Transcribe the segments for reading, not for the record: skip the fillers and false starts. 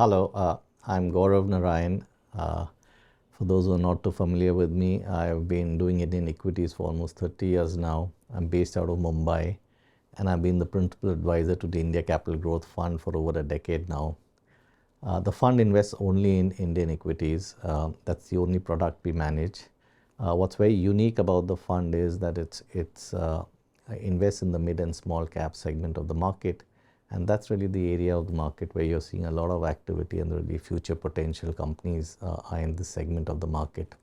Hello, I'm Gaurav Narain. For those who are not too familiar with me, I've been doing Indian equities for almost 30 years now. I'm based out of Mumbai, and I've been the principal advisor to the India Capital Growth Fund for over a decade now. The fund invests only in Indian equities. That's the only product we manage. What's very unique about the fund is that it's invests in the mid and small cap segment of the market, and that's really the area of the market where you're seeing a lot of activity, and really future potential companies are in this segment of the market.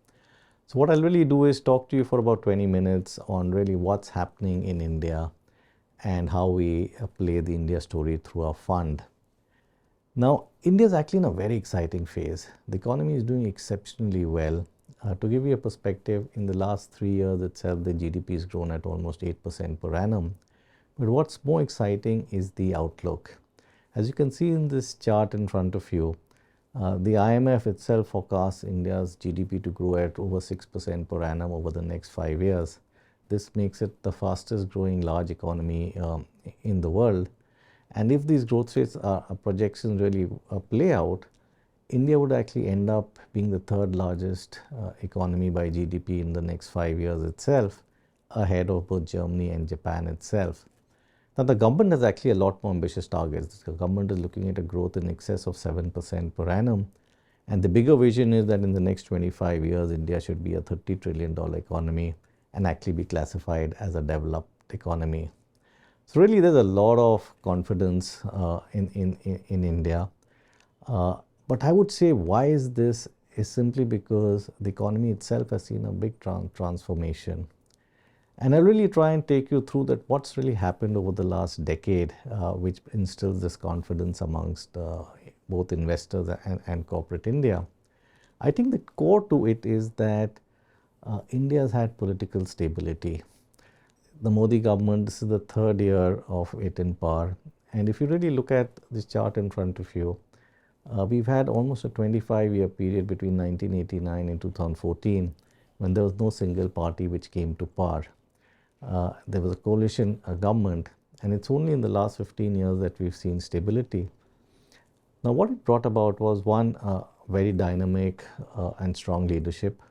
So what I'll really do is talk to you for about 20 minutes on really what's happening in India and how we play the India story through our fund. Now, India is actually in a very exciting phase. The economy is doing exceptionally well. To give you a perspective, in the last 3 years itself, the GDP has grown at almost 8% per annum. But what's more exciting is the outlook. As you can see in this chart in front of you, the IMF itself forecasts India's GDP to grow at over 6% per annum over the next 5 years. This makes it the fastest growing large economy in the world. And if these growth rates projections really play out, India would actually end up being the third largest economy by GDP in the next 5 years itself, ahead of both Germany and Japan itself. Now, the government has actually a lot more ambitious targets. The government is looking at a growth in excess of 7% per annum. And the bigger vision is that in the next 25 years, India should be a $30 trillion economy and actually be classified as a developed economy. So really, there's a lot of confidence in India. But I would say why is this is simply because the economy itself has seen a big transformation. And I'll really try and take you through that what's really happened over the last decade, which instills this confidence amongst both investors and corporate India. I think the core to it is that India has had political stability. The Modi government, this is the third year of it in power. And if you really look at this chart in front of you, we've had almost a 25-year period between 1989 and 2014 when there was no single party which came to power. There was a coalition government, and it's only in the last 15 years that we've seen stability. Now, what it brought about was one, very dynamic and strong leadership.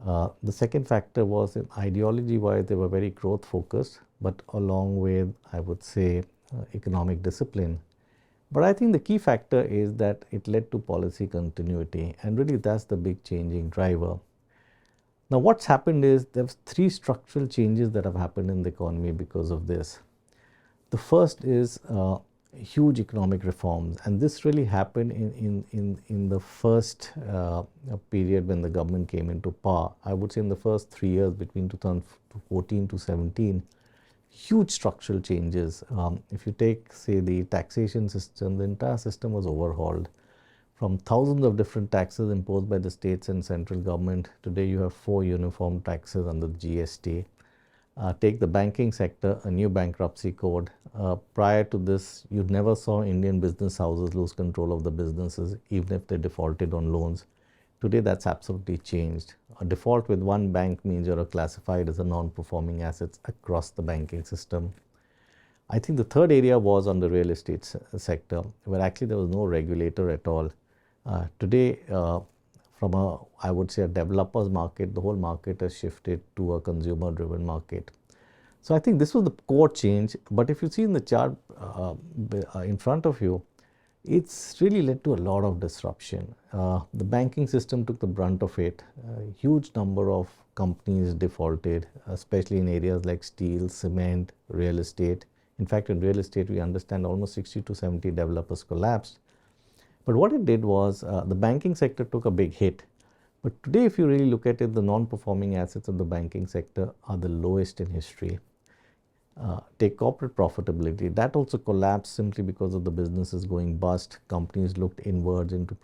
The second factor was ideology-wise, they were very growth-focused, but along with, I would say, economic discipline. But I think the key factor is that it led to policy continuity, and really that's the big changing driver. Now, what's happened is there's three structural changes that have happened in the economy because of this. The first is huge economic reforms, and this really happened in the first period when the government came into power. I would say in the first 3 years between 2014 to 17, huge structural changes. If you take, say, the taxation system, the entire system was overhauled. From thousands of different taxes imposed by the states and central government, today you have 4 uniform taxes under the GST. Take the banking sector, a new bankruptcy code. Prior to this, you never saw Indian business houses lose control of the businesses, even if they defaulted on loans. Today, that's absolutely changed. A default with one bank means you're classified as a non-performing assets across the banking system. I think the third area was on the real estate sector, where actually there was no regulator at all. Today, from a, I would say, a developer's market, the whole market has shifted to a consumer-driven market. So I think this was the core change. But if you see in the chart in front of you, it's really led to a lot of disruption. The banking system took the brunt of it. A huge number of companies defaulted, especially in areas like steel, cement, real estate. In fact, in real estate, we understand almost 60 to 70 developers collapsed. But what it did was the banking sector took a big hit. But today, if you really look at it, the non-performing assets of the banking sector are the lowest in history. Take corporate profitability. That also collapsed simply because of the businesses going bust. Companies looked inwards into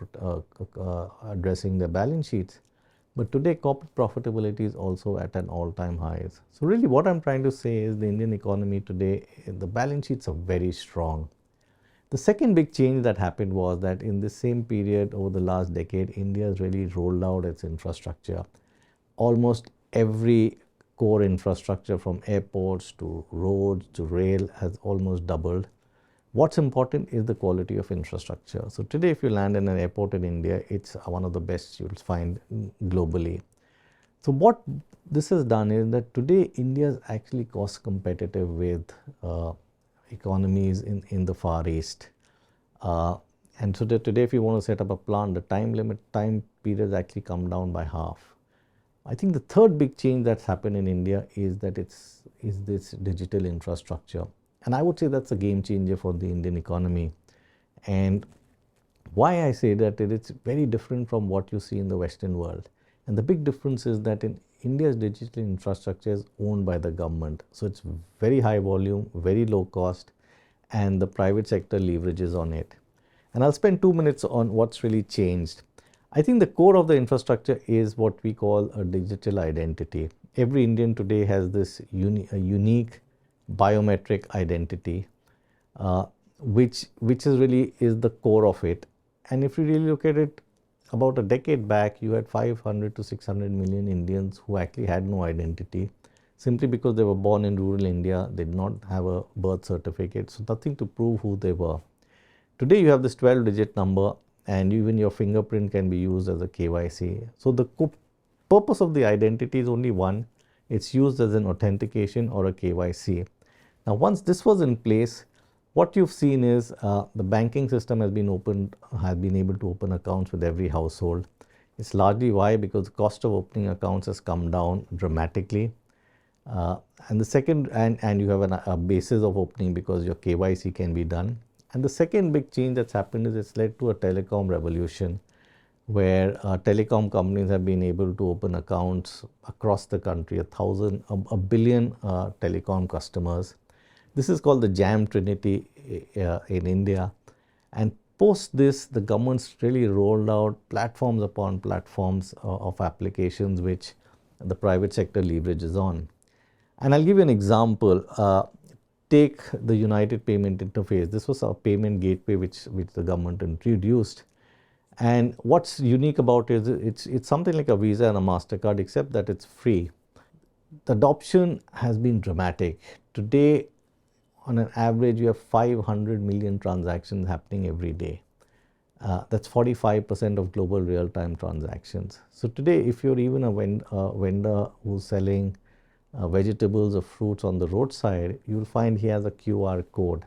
addressing their balance sheets. But today, corporate profitability is also at an all-time high. So really what I'm trying to say is the Indian economy today, the balance sheets are very strong. The second big change that happened was that in the same period over the last decade, India has really rolled out its infrastructure. Almost every core infrastructure from airports to roads to rail has almost doubled. What's important is the quality of infrastructure. So today, if you land in an airport in India, it's one of the best you'll find globally. So what this has done is that today India is actually cost competitive with economies in the Far East. And so that today, if you want to set up a plant, the time periods actually come down by half. I think the third big change that's happened in India is that is this digital infrastructure. And I would say that's a game changer for the Indian economy. And why I say that it's very different from what you see in the Western world. And the big difference is that in India's digital infrastructure is owned by the government. So it's very high volume, very low cost, and the private sector leverages on it. And I'll spend 2 minutes on what's really changed. I think the core of the infrastructure is what we call a digital identity. Every Indian today has this unique biometric identity, which is really is the core of it. And if you really look at it, about a decade back, you had 500 to 600 million Indians who actually had no identity, simply because they were born in rural India, they did not have a birth certificate, so nothing to prove who they were. Today, you have this 12-digit number, and even your fingerprint can be used as a KYC. So the purpose of the identity is only one. It's used as an authentication or a KYC. Now, once this was in place, what you've seen is the banking system has been able to open accounts with every household. It's largely why? Because the cost of opening accounts has come down dramatically. And the second, and you have a basis of opening because your KYC can be done. And the second big change that's happened is it's led to a telecom revolution, where telecom companies have been able to open accounts across the country, a billion telecom customers. This is called the Jam Trinity in India. And post this, the government's really rolled out platforms upon platforms of applications which the private sector leverages on. And I'll give you an example. Take the United Payment Interface. This was a payment gateway which the government introduced. And what's unique about it is it's something like a Visa and a MasterCard, except that it's free. The adoption has been dramatic. Today, on an average, you have 500 million transactions happening every day. That's 45% of global real-time transactions. So today, if you're even a vendor who's selling vegetables or fruits on the roadside, you'll find he has a QR code.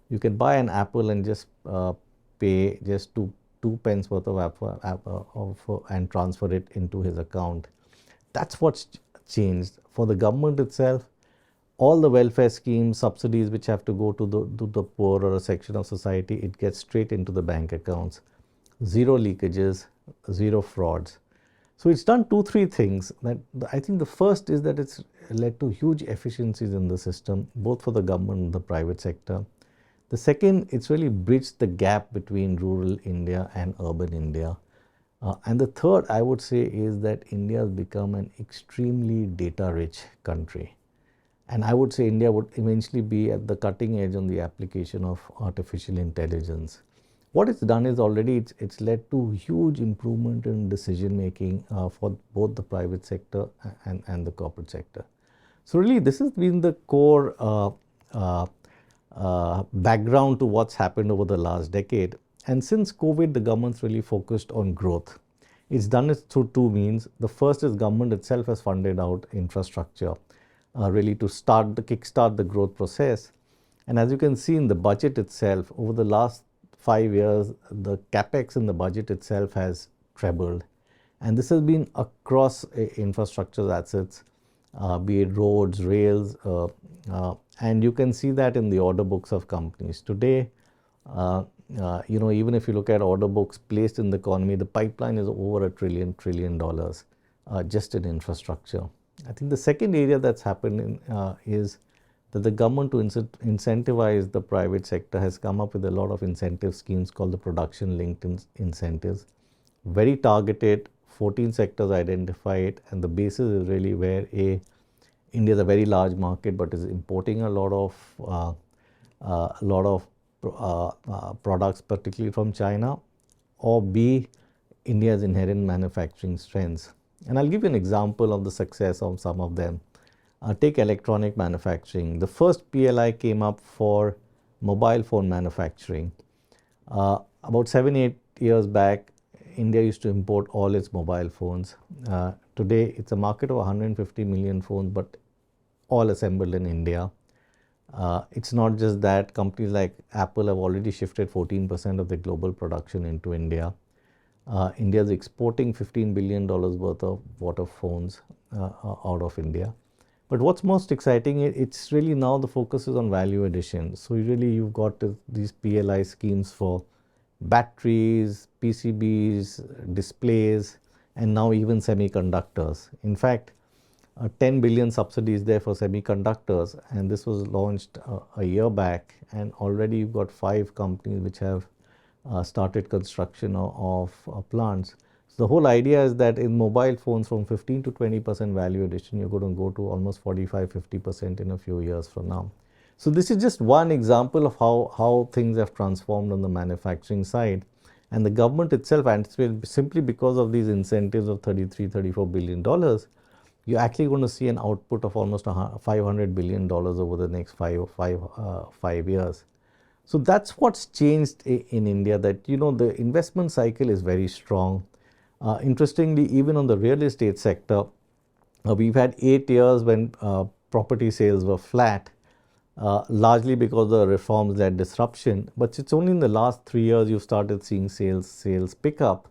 You can buy an apple and just pay just two pence worth of apple and transfer it into his account. That's what's changed. For the government itself, all the welfare schemes, subsidies which have to go to the poor or a section of society, it gets straight into the bank accounts. Zero leakages, zero frauds. So it's done 2-3 things. That I think the first is that it's led to huge efficiencies in the system, both for the government and the private sector. The second, it's really bridged the gap between rural India and urban India. And the third, I would say, is that India has become an extremely data-rich country. And I would say India would eventually be at the cutting edge on the application of artificial intelligence. What it's done is already it's led to huge improvement in decision making for both the private sector and the corporate sector. So really, this has been the core background to what's happened over the last decade. And since COVID, the government's really focused on growth. It's done it through two means. The first is government itself has funded out infrastructure, really to kickstart the growth process. And as you can see in the budget itself, over the last 5 years, the capex in the budget itself has trebled. And this has been across infrastructure assets, be it roads, rails, and you can see that in the order books of companies. Today, even if you look at order books placed in the economy, the pipeline is over $1 trillion just in infrastructure. I think the second area that's happened is that the government, to incentivize the private sector, has come up with a lot of incentive schemes called the production-linked incentives. Very targeted, 14 sectors identified, and the basis is really where India is a very large market, but is importing a lot of products, particularly from China, or B, India's inherent manufacturing strengths. And I'll give you an example of the success of some of them. Take electronic manufacturing. The first PLI came up for mobile phone manufacturing. About 7-8 years back, India used to import all its mobile phones. Today, it's a market of 150 million phones, but all assembled in India. It's not just that. Companies like Apple have already shifted 14% of their global production into India. India is exporting $15 billion worth of phones out of India. But what's most exciting, it's really now the focus is on value addition. So really you've got these PLI schemes for batteries, PCBs, displays, and now even semiconductors. In fact, 10 billion subsidies there for semiconductors, and this was launched a year back, and already you've got 5 companies which have started construction of plants. So the whole idea is that in mobile phones, from 15 to 20% value addition, you're going to go to almost 45-50% in a few years from now. So this is just one example of how things have transformed on the manufacturing side. And the government itself anticipates, simply because of these incentives of $33-34 billion, you're actually going to see an output of almost $500 billion over the next 5 years. So that's what's changed in India, that the investment cycle is very strong. Interestingly, even on the real estate sector, we've had 8 years when property sales were flat, largely because of the reforms-led disruption. But it's only in the last 3 years you've started seeing sales pick up.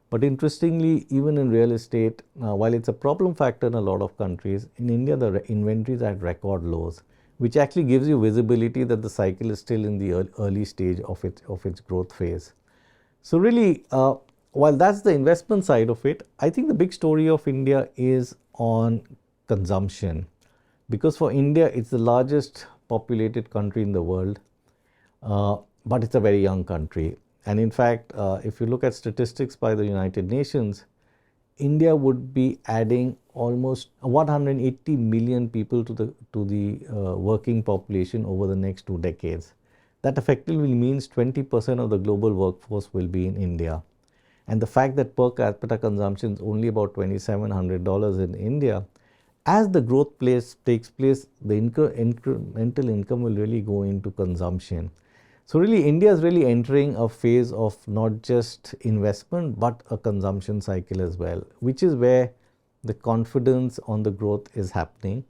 But interestingly, even in real estate, while it's a problem factor in a lot of countries, in India the inventories are at record lows, which actually gives you visibility that the cycle is still in the early stage of its growth phase. So really, while that's the investment side of it, I think the big story of India is on consumption. Because for India, it's the largest populated country in the world, but it's a very young country. And in fact, if you look at statistics by the United Nations, India would be adding almost 180 million people to the working population over the next 2 decades. That effectively means 20% of the global workforce will be in India. And the fact that per capita consumption is only about $2,700 in India, as the growth takes place, the incremental income will really go into consumption. So really, India is really entering a phase of not just investment, but a consumption cycle as well, which is where the confidence on the growth is happening.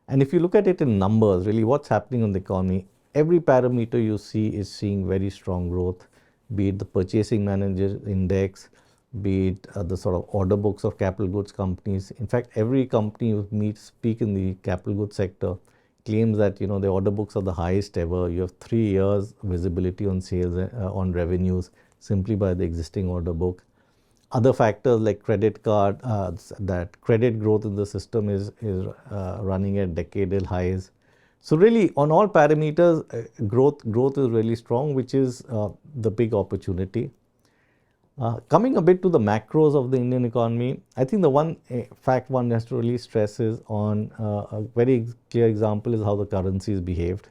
And if you look at it in numbers, really what's happening on the economy, every parameter you see is seeing very strong growth, be it the purchasing manager index, be it the sort of order books of capital goods companies. In fact, every company you speak in the capital goods sector claims that the order books are the highest ever. You have 3 years visibility on sales, on revenues, simply by the existing order book. Other factors like credit card, that credit growth in the system is running at decadal highs. So really, on all parameters, growth is really strong, which is the big opportunity. Coming a bit to the macros of the Indian economy, I think the one fact one has to really stress is on a very clear example is how the currencies behaved.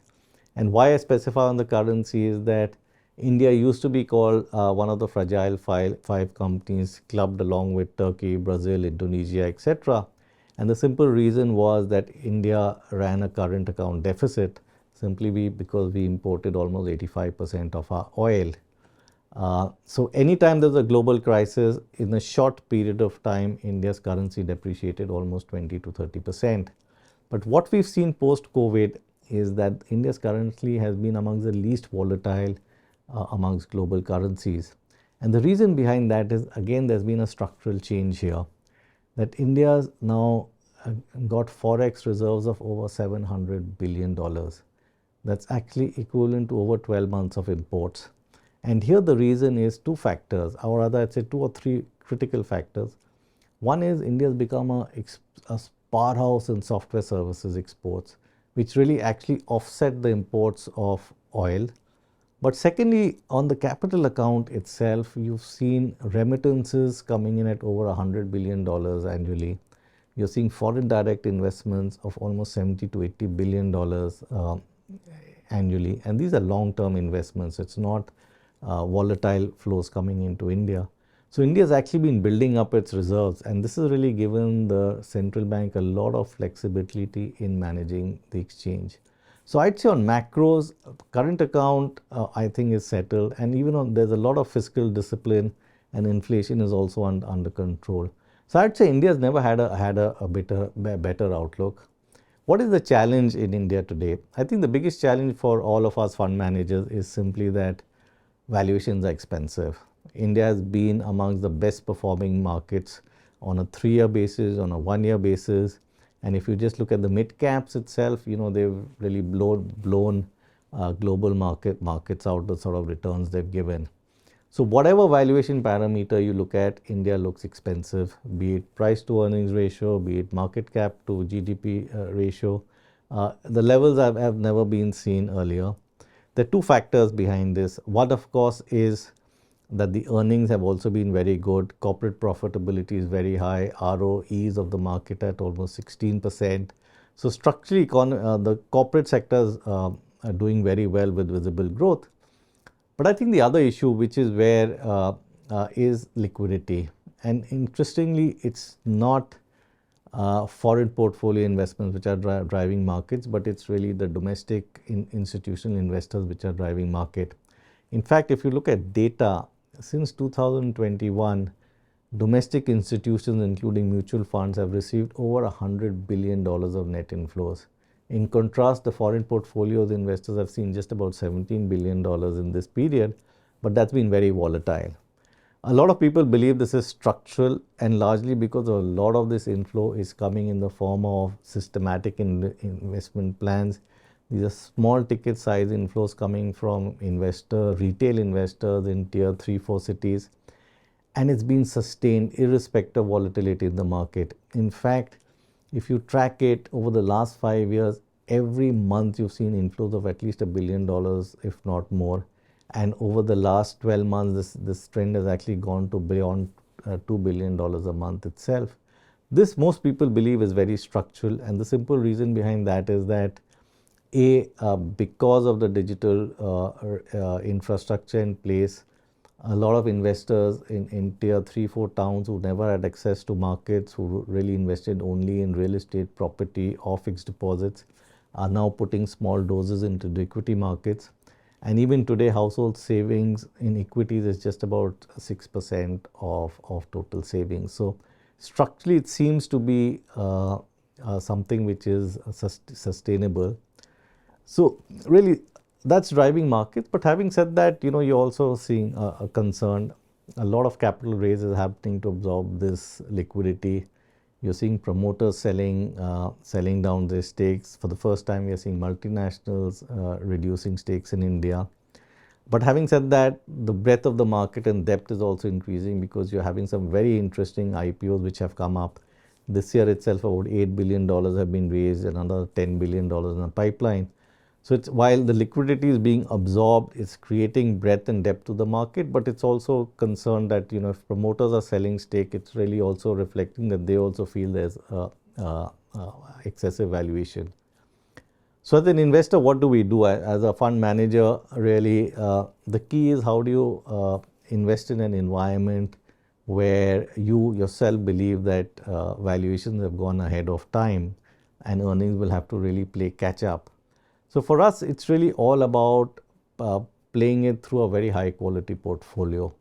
And why I specify on the currency is that India used to be called one of the fragile five companies, clubbed along with Turkey, Brazil, Indonesia, etc. And the simple reason was that India ran a current account deficit simply because we imported almost 85% of our oil. So anytime there's a global crisis, in a short period of time, India's currency depreciated almost 20 to 30%. But what we've seen post-COVID is that India's currency has been amongst the least volatile amongst global currencies. And the reason behind that is, again, there's been a structural change here, that India's now got forex reserves of over $700 billion. That's actually equivalent to over 12 months of imports. And here the reason is 2 factors, or rather I'd say 2 or 3 critical factors. One is India has become a powerhouse in software services exports, which really actually offset the imports of oil. But secondly, on the capital account itself, you've seen remittances coming in at over $100 billion annually. You're seeing foreign direct investments of almost $70 to $80 billion annually. And these are long-term investments. It's not volatile flows coming into India. So India has actually been building up its reserves, and this has really given the central bank a lot of flexibility in managing the exchange. So I'd say on macros, current account I think is settled, and even on there's a lot of fiscal discipline, and inflation is also under control. So I'd say India's never had a better outlook. What is the challenge in India today? I think the biggest challenge for all of us fund managers is simply that valuations are expensive. India has been amongst the best performing markets on a 3-year basis, on a 1-year basis. And if you just look at the mid caps itself, they've really blown global markets out, the sort of returns they've given. So whatever valuation parameter you look at, India looks expensive, be it price to earnings ratio, be it market cap to GDP ratio. The levels have never been seen earlier. There are two factors behind this. One, of course, is that the earnings have also been very good. Corporate profitability is very high. ROEs of the market at almost 16%. So structurally, the corporate sectors are doing very well with visible growth. But I think the other issue, which is where is liquidity. And interestingly, it's not foreign portfolio investments which are driving markets, but it's really the domestic institutional investors which are driving market. In fact, if you look at data, since 2021, domestic institutions, including mutual funds, have received over $100 billion of net inflows. In contrast, the foreign portfolios investors have seen just about $17 billion in this period, but that's been very volatile. A lot of people believe this is structural, and largely because a lot of this inflow is coming in the form of systematic investment plans. These are small ticket size inflows coming from retail investors in tier 3-4 cities, and it's been sustained irrespective of volatility in the market. In fact, if you track it over the last 5 years, every month you've seen inflows of at least $1 billion, if not more. And over the last 12 months, this trend has actually gone to beyond $2 billion a month itself. This, most people believe, is very structural. And the simple reason behind that is that, because of the digital infrastructure in place, a lot of investors in tier 3-4 towns who never had access to markets, who really invested only in real estate, property, or fixed deposits, are now putting small doses into the equity markets. And even today, household savings in equities is just about 6% of total savings. So structurally, it seems to be something which is sustainable. So really, that's driving markets. But having said that, you're also seeing a concern. A lot of capital raises happening to absorb this liquidity. You're seeing promoters selling down their stakes. For the first time, we are seeing multinationals reducing stakes in India. But having said that, the breadth of the market and depth is also increasing, because you're having some very interesting IPOs which have come up. This year itself, about $8 billion have been raised, another $10 billion in the pipeline. So while the liquidity is being absorbed, it's creating breadth and depth to the market, but it's also concerned that, if promoters are selling stake, it's really also reflecting that they also feel there's excessive valuation. So as an investor, what do we do? As a fund manager, really, the key is how do you invest in an environment where you yourself believe that valuations have gone ahead of time and earnings will have to really play catch up. So for us, it's really all about playing it through a very high quality portfolio.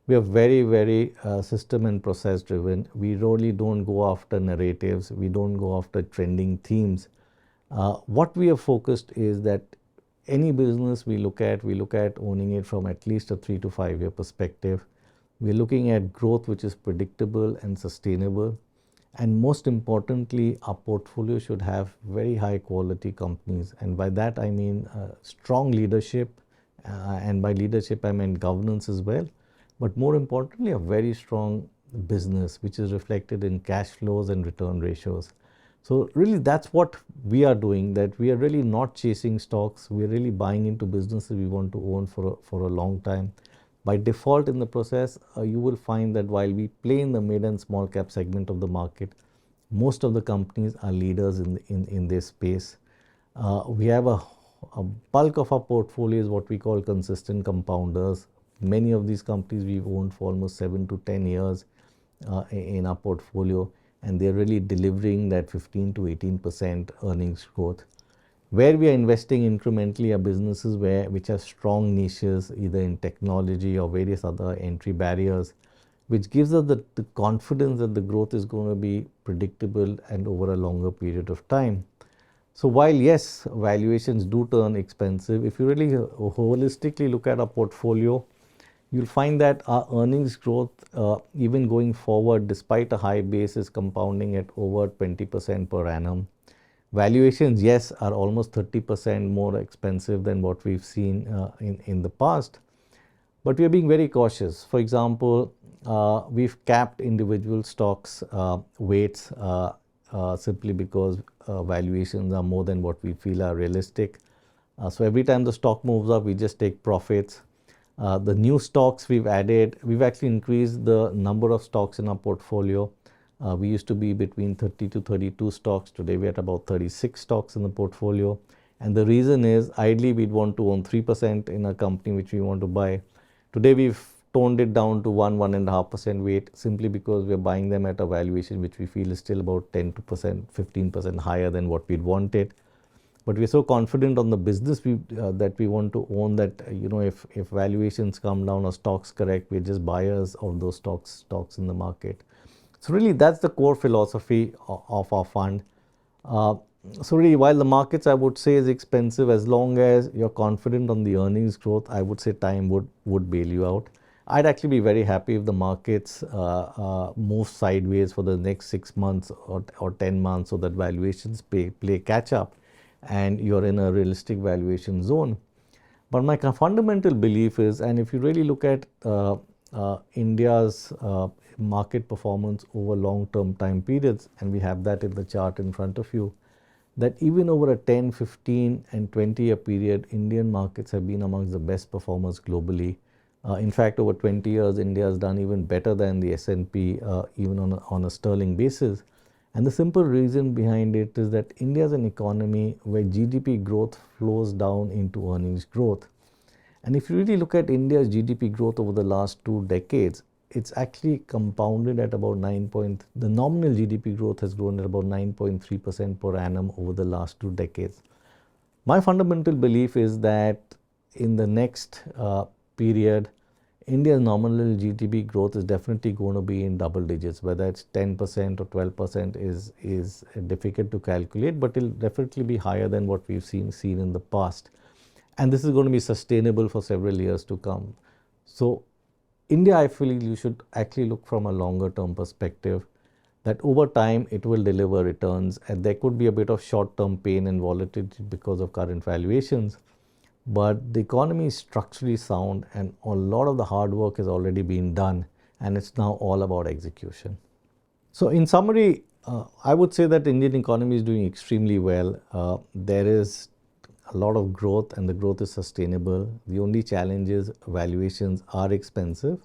We are very, very system and process driven. We really don't go after narratives. We don't go after trending themes. What we are focused is that any business we look at owning it from at least a 3 to 5 year perspective. We're looking at growth which is predictable and sustainable. And most importantly, our portfolio should have very high quality companies. And by that, I mean strong leadership. And by leadership, I mean governance as well. But more importantly, a very strong business, which is reflected in cash flows and return ratios. So really, that's what we are doing, that we are really not chasing stocks. We are really buying into businesses we want to own for a long time. By default in the process, you will find that while we play in the mid and small cap segment of the market, most of the companies are leaders in this space. We have a bulk of our portfolio is what we call consistent compounders. Many of these companies we've owned for almost 7 to 10 years in our portfolio, and they're really delivering that 15 to 18% earnings growth. Where we are investing incrementally are businesses which have strong niches, either in technology or various other entry barriers, which gives us the confidence that the growth is going to be predictable and over a longer period of time. So while yes, valuations do turn expensive, if you really holistically look at our portfolio, you'll find that our earnings growth, even going forward, despite a high base, is compounding at over 20% per annum. Valuations, yes, are almost 30% more expensive than what we've seen in the past, but we are being very cautious. For example, we've capped individual stocks weights simply because valuations are more than what we feel are realistic. So every time the stock moves up, we just take profits. The new stocks we've added, we've actually increased the number of stocks in our portfolio. We used to be between 30 to 32 stocks. Today we're at about 36 stocks in the portfolio. And the reason is, ideally, we'd want to own 3% in a company which we want to buy. Today we've toned it down to 1.5% weight, simply because we're buying them at a valuation which we feel is still about 10%, 15% higher than what we'd wanted. But we're so confident on the business that we want to own that, if valuations come down or stocks correct, we're just buyers of those stocks in the market. So really, that's the core philosophy of our fund. So really, while the markets, I would say, is expensive, as long as you're confident on the earnings growth, I would say time would bail you out. I'd actually be very happy if the markets move sideways for the next 6 months or 10 months, so that valuations play catch up and you're in a realistic valuation zone. But my fundamental belief is, and if you really look at India's market performance over long-term time periods, and we have that in the chart in front of you, that even over a 10, 15 and 20-year period, Indian markets have been amongst the best performers globally. In fact, over 20 years, India has done even better than the S&P, even on a sterling basis. And the simple reason behind it is that India is an economy where GDP growth flows down into earnings growth. And if you really look at India's GDP growth over the last 2 decades, it's actually compounded at about the nominal GDP growth has grown at about 9.3% per annum over the last 2 decades. My fundamental belief is that in the next period, India's nominal GDP growth is definitely going to be in double digits. Whether it's 10% or 12% is difficult to calculate, but it'll definitely be higher than what we've seen in the past. And this is going to be sustainable for several years to come. So India, I feel you should actually look from a longer term perspective, that over time it will deliver returns, and there could be a bit of short term pain and volatility because of current valuations. But the economy is structurally sound, and a lot of the hard work has already been done, and it's now all about execution. So in summary, I would say that the Indian economy is doing extremely well. There is a lot of growth, and the growth is sustainable. The only challenge is valuations are expensive.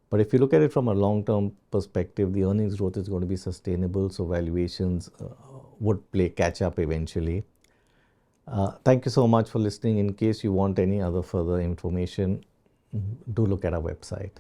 But if you look at it from a long-term perspective, the earnings growth is going to be sustainable, so valuations would play catch up eventually. Thank you so much for listening. In case you want any other further information, do look at our website.